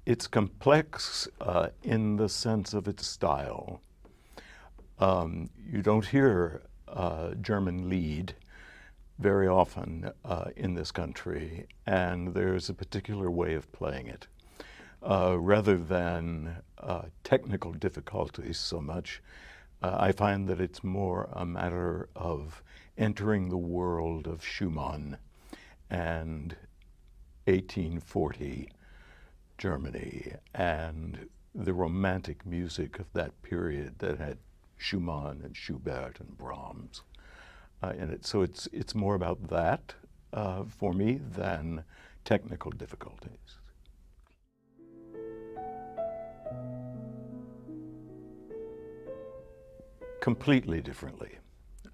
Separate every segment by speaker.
Speaker 1: It's complex in the sense of its style. You don't hear German Lied very often in this country, and there's a particular way of playing it. Rather than technical difficulties so much, I find that it's more a matter of entering the world of Schumann and 1840 Germany and the romantic music of that period that had Schumann and Schubert and Brahms in it. So it's more about that for me than technical difficulties. Completely differently,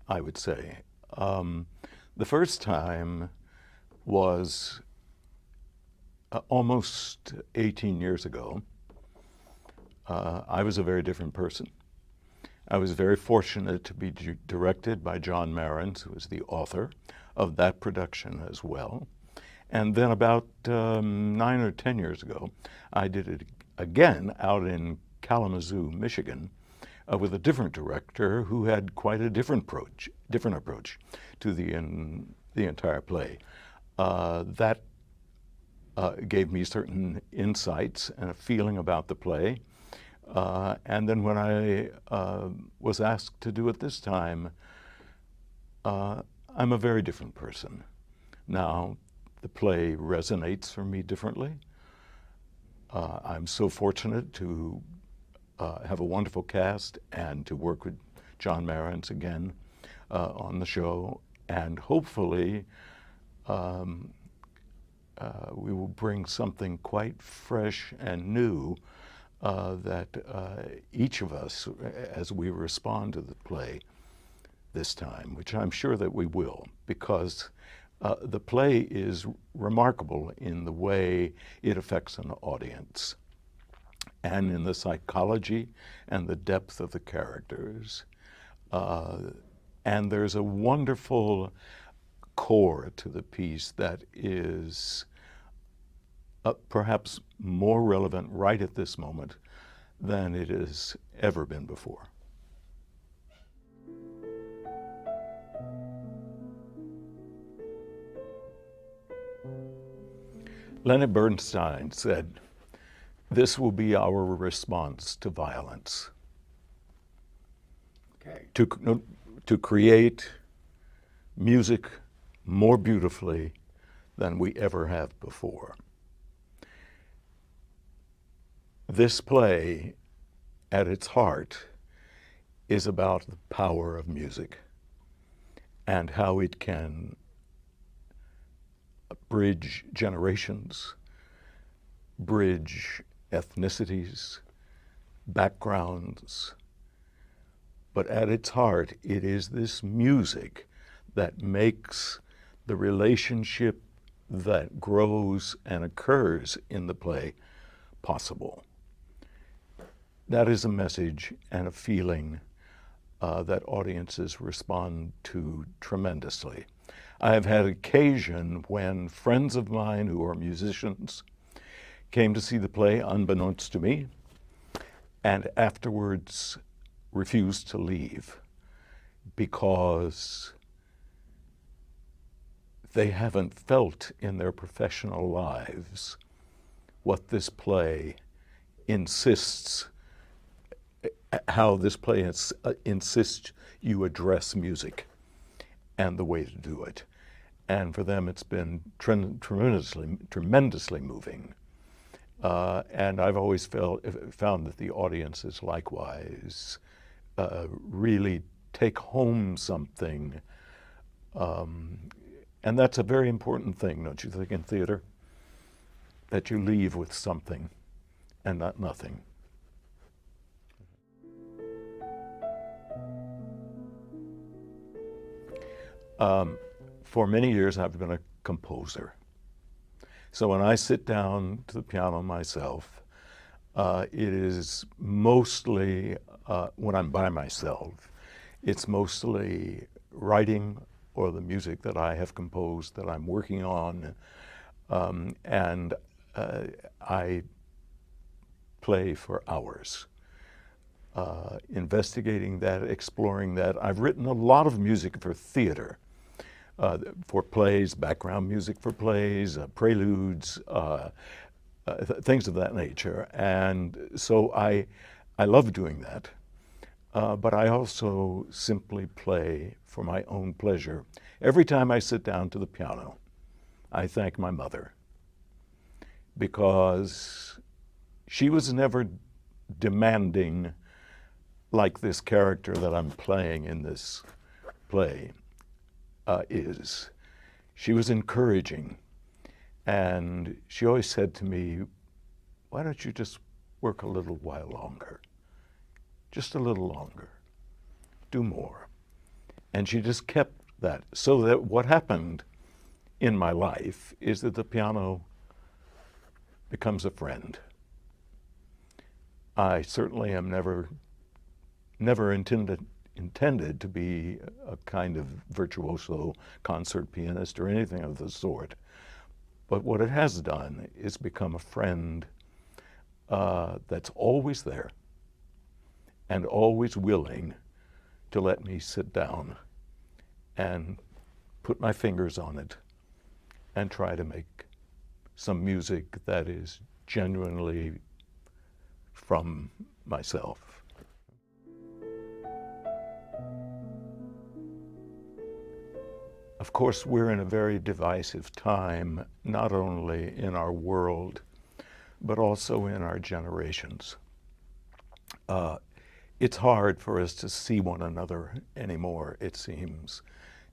Speaker 1: I would say. The first time was almost 18 years ago. I was a very different person. I was very fortunate to be directed by John Marans, who was the author of that production as well. And then about 9 or 10 years ago, I did it again out in Kalamazoo, Michigan, with a different director who had quite a different approach to the entire play. That gave me certain insights and a feeling about the play. And then when I was asked to do it this time, I'm a very different person. Now, the play resonates for me differently. I'm so fortunate to have a wonderful cast and to work with John Marans again on the show. And hopefully, we will bring something quite fresh and new that each of us, as we respond to the play this time, which I'm sure that we will, because the play is remarkable in the way it affects an audience and in the psychology and the depth of the characters. And there's a wonderful core to the piece that is perhaps more relevant right at this moment than it has ever been before. Leonard Bernstein said, "This will be our response to violence."
Speaker 2: Okay.
Speaker 1: To create music more beautifully than we ever have before. This play, at its heart, is about the power of music and how it can bridge generations, bridge ethnicities, backgrounds. But at its heart, it is this music that makes the relationship that grows and occurs in the play possible. That is a message and a feeling that audiences respond to tremendously. I have had occasion when friends of mine who are musicians came to see the play unbeknownst to me and afterwards refused to leave because they haven't felt in their professional lives what this play insists, how this play insists you address music and the way to do it. And for them, it's been tremendously moving. And I've always found that the audiences likewise really take home something. And that's a very important thing, don't you think, in theater? That you leave with something and not nothing. For many years, I've been a composer. So when I sit down to the piano myself, it is mostly, when I'm by myself, it's mostly writing or the music that I have composed that I'm working on. And I play for hours, investigating that, exploring that. I've written a lot of music for theater, for plays, background music for plays, preludes, things of that nature. And so I love doing that. But I also simply play for my own pleasure. Every time I sit down to the piano, I thank my mother, because she was never demanding like this character that I'm playing in this play is. She was encouraging, and she always said to me, why don't you just work a little while longer? Just a little longer, do more. And she just kept that. So that what happened in my life is that the piano becomes a friend. I certainly am never intended to be a kind of virtuoso concert pianist or anything of the sort. But what it has done is become a friend that's always there and always willing to let me sit down and put my fingers on it and try to make some music that is genuinely from myself. Of course, we're in a very divisive time, not only in our world, but also in our generations. It's hard for us to see one another anymore, it seems,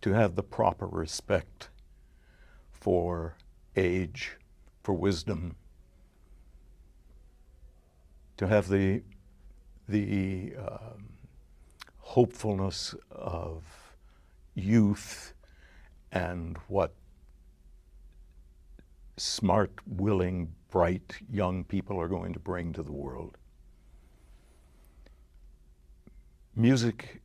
Speaker 1: to have the proper respect for age, for wisdom, to have the hopefulness of youth and what smart, willing, bright young people are going to bring to the world. Music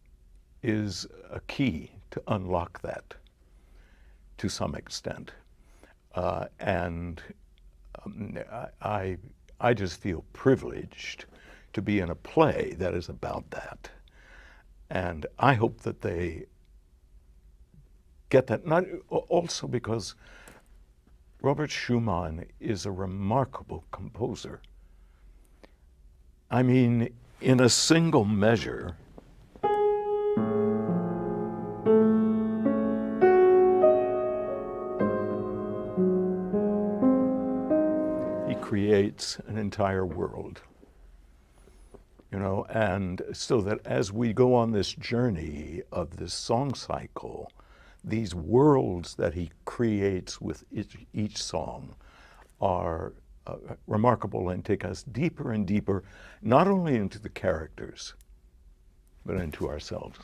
Speaker 1: is a key to unlock that to some extent. I just feel privileged to be in a play that is about that. And I hope that they get that, not also because Robert Schumann is a remarkable composer. I mean, in a single measure, he creates an entire world, you know, and so that as we go on this journey of this song cycle, these worlds that he creates with each song are remarkable and take us deeper and deeper, not only into the characters, but into ourselves.